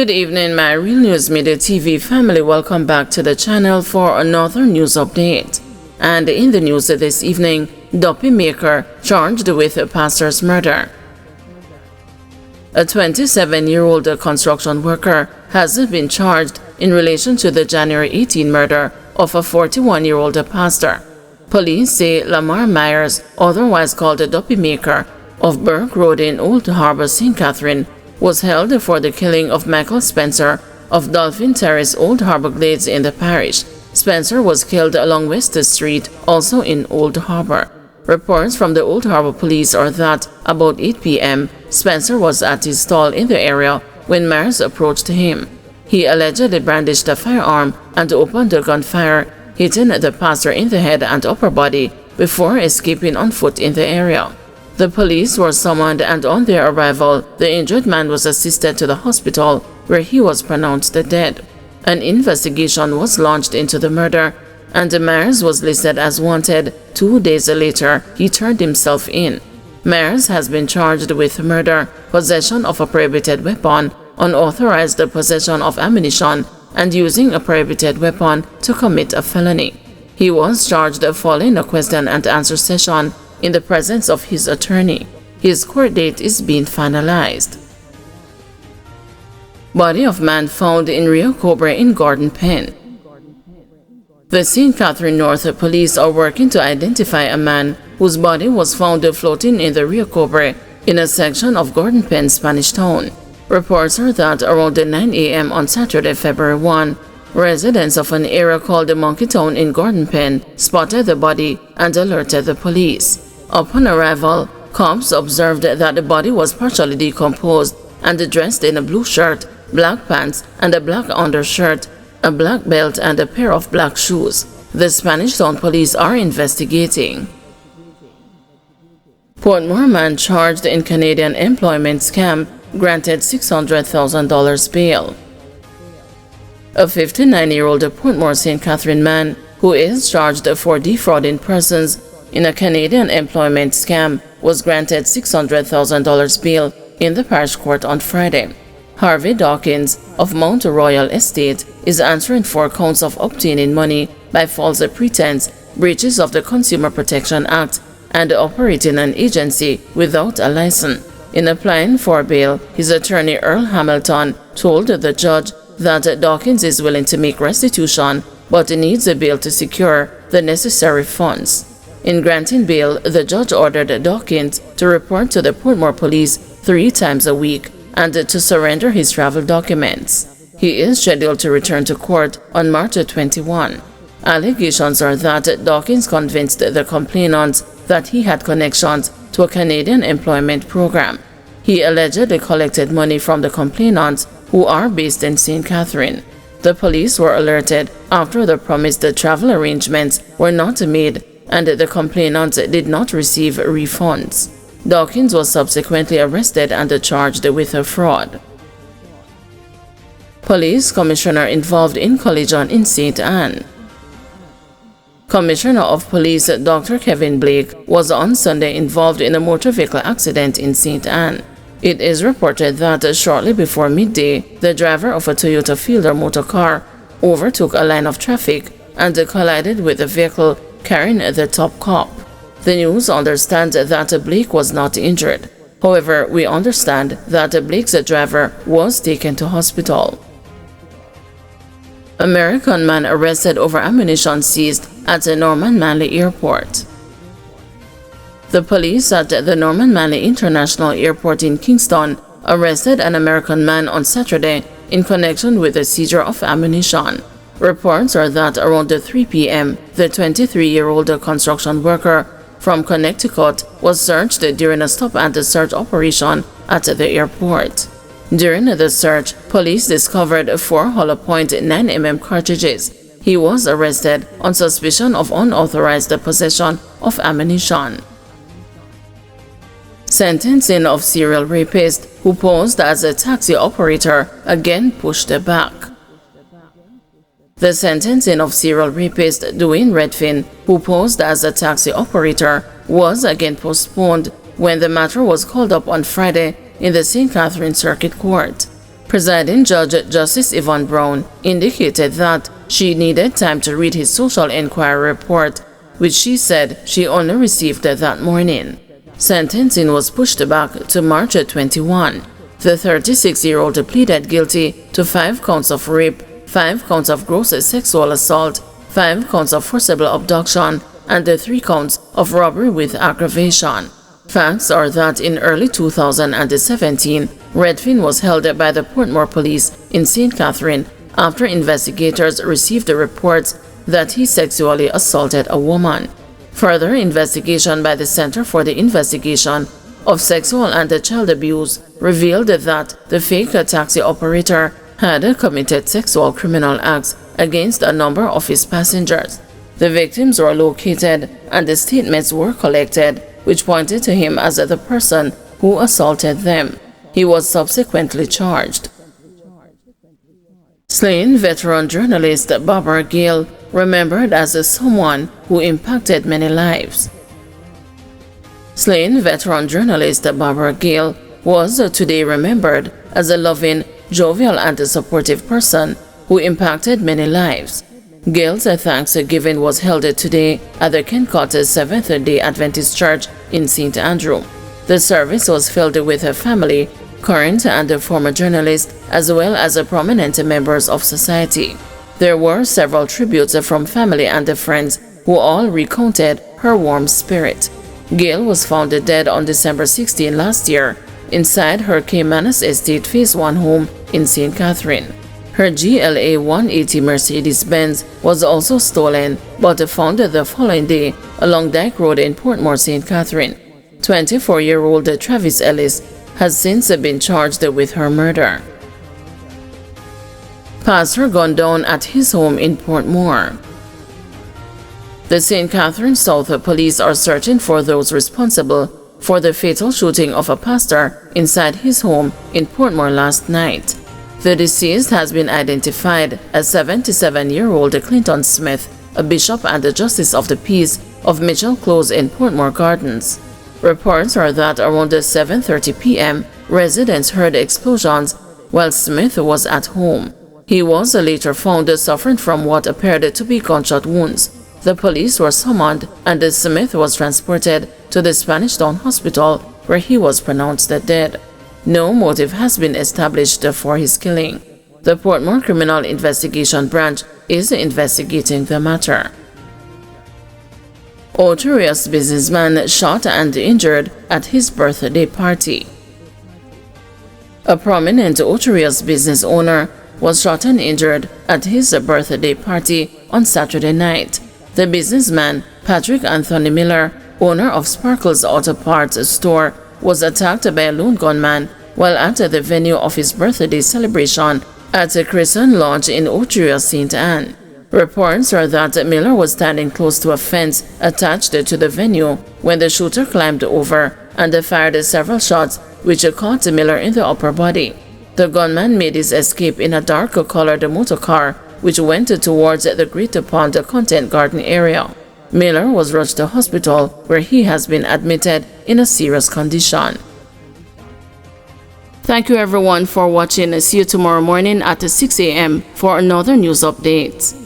Good evening, my Real News Media TV family. Welcome back to the channel for another news update. And in the news this evening, dopey maker charged with a pastor's murder. A 27-year-old construction worker has been charged in relation to the January 18 murder of a 41-year-old pastor. Police say Lamar Myers, otherwise called the dopey maker, of Burke Road in Old Harbor, St. Catherine, was held for the killing of Michael Spencer of Dolphin Terrace, Old Harbor Glades in the parish. Spencer was killed along West Street, also in Old Harbor. Reports from the Old Harbor police are that about 8 p.m., Spencer was at his stall in the area when Myers approached him. He allegedly brandished a firearm and opened a gunfire, hitting the pastor in the head and upper body before escaping on foot in the area. The police were summoned, and on their arrival, the injured man was assisted to the hospital where he was pronounced dead. An investigation was launched into the murder, and Myers was listed as wanted. 2 days later, he turned himself in. Myers has been charged with murder, possession of a prohibited weapon, unauthorized possession of ammunition, and using a prohibited weapon to commit a felony. He was charged following a question and answer session in the presence of his attorney. His court date is being finalized. Body of man found in Rio Cobre in Garden Pen. The St. Catherine North police are working to identify a man whose body was found floating in the Rio Cobre in a section of Garden Pen, Spanish Town. Reports are that around 9 a.m. on Saturday, February 1, residents of an area called the Monkey Town in Garden Pen spotted the body and alerted the police. Upon arrival, cops observed that the body was partially decomposed and dressed in a blue shirt, black pants, and a black undershirt, a black belt, and a pair of black shoes. The Spanish Town police are investigating. Portmore man charged in Canadian employment scam granted $600,000 bail. A 59-year-old Portmore St. Catherine man who is charged for defrauding persons in a Canadian employment scam was granted $600,000 bail in the parish court on Friday. Harvey Dawkins of Mount Royal Estate is answering 4 counts of obtaining money by false pretense, breaches of the Consumer Protection Act, and operating an agency without a license. In applying for bail, his attorney Earl Hamilton told the judge that Dawkins is willing to make restitution but needs a bail to secure the necessary funds. In granting bail, the judge ordered Dawkins to report to the Portmore police 3 times a week and to surrender his travel documents. He is scheduled to return to court on March 21. Allegations are that Dawkins convinced the complainants that he had connections to a Canadian employment program. He allegedly collected money from the complainants who are based in St. Catherine. The police were alerted after the promised travel arrangements were not made and the complainants did not receive refunds. Dawkins was subsequently arrested and charged with a fraud. Police commissioner involved in collision in St. Anne. Commissioner of Police Dr. Kevin Blake was on Sunday involved in a motor vehicle accident in St. Anne. It is reported that shortly before midday, the driver of a Toyota Fielder motor car overtook a line of traffic and collided with a vehicle carrying the top cop. The news understands that Blake was not injured. However, we understand that Blake's driver was taken to hospital. American man arrested over ammunition seized at the Norman Manley Airport. The police at the Norman Manley International Airport in Kingston arrested an American man on Saturday in connection with the seizure of ammunition. Reports are that around 3 p.m., the 23-year-old construction worker from Connecticut was searched during a stop-and-search operation at the airport. During the search, police discovered 4 hollow point 9mm cartridges. He was arrested on suspicion of unauthorized possession of ammunition. Sentencing of serial rapist who posed as a taxi operator again pushed back. The sentencing of serial rapist Dwayne Redfin, who posed as a taxi operator, was again postponed when the matter was called up on Friday in the St. Catherine Circuit Court. Presiding Judge Justice Yvonne Brown indicated that she needed time to read his social inquiry report, which she said she only received that morning. Sentencing was pushed back to March 21. The 36-year-old pleaded guilty to 5 counts of rape, 5 counts of gross sexual assault, 5 counts of forcible abduction, and 3 counts of robbery with aggravation. Facts are that in early 2017, Redfin was held by the Portmore Police in St. Catherine after investigators received reports that he sexually assaulted a woman. Further investigation by the Center for the Investigation of Sexual and Child Abuse revealed that the fake taxi operator had committed sexual criminal acts against a number of his passengers. The victims were located and the statements were collected, which pointed to him as the person who assaulted them. He was subsequently charged. Slain veteran journalist Barbara Gale, remembered as someone who impacted many lives. Slain veteran journalist Barbara Gale was today remembered as a loving, jovial and supportive person who impacted many lives. Gale's Thanksgiving was held today at the Kencock Seventh-day Adventist Church in St. Andrew. The service was filled with her family, current and former journalists, as well as prominent members of society. There were several tributes from family and friends who all recounted her warm spirit. Gale was found dead on December 16 last year inside her Caymanas Estate Phase 1 home in St. Catherine. Her GLA 180 Mercedes-Benz was also stolen but found the following day along Dyke Road in Portmore, St. Catherine. 24-year-old Travis Ellis has since been charged with her murder. Pastor gunned down at his home in Portmore. The St. Catherine South Police are searching for those responsible for the fatal shooting of a pastor inside his home in Portmore last night. The deceased has been identified as 77-year-old Clinton Smith, a bishop and a justice of the peace of Mitchell Close in Portmore Gardens. Reports are that around 7:30 p.m., residents heard explosions while Smith was at home. He was later found suffering from what appeared to be gunshot wounds. The police were summoned and Smith was transported to the Spanish Town Hospital where he was pronounced dead. No motive has been established for his killing. The Portmore Criminal Investigation Branch is investigating the matter. Notorious businessman shot and injured at his birthday party. A prominent notorious business owner was shot and injured at his birthday party on Saturday night. The businessman, Patrick Anthony Miller, owner of Sparkles Auto Parts store, was attacked by a lone gunman while at the venue of his birthday celebration at a Crescent Lodge in Otria, St. Anne. Reports are that Miller was standing close to a fence attached to the venue when the shooter climbed over and fired several shots which caught Miller in the upper body. The gunman made his escape in a dark-colored motor car which went towards the Great Pond Content Garden area. Miller was rushed to hospital where he has been admitted in a serious condition. Thank you everyone for watching. See you tomorrow morning at 6 a.m. for another news update.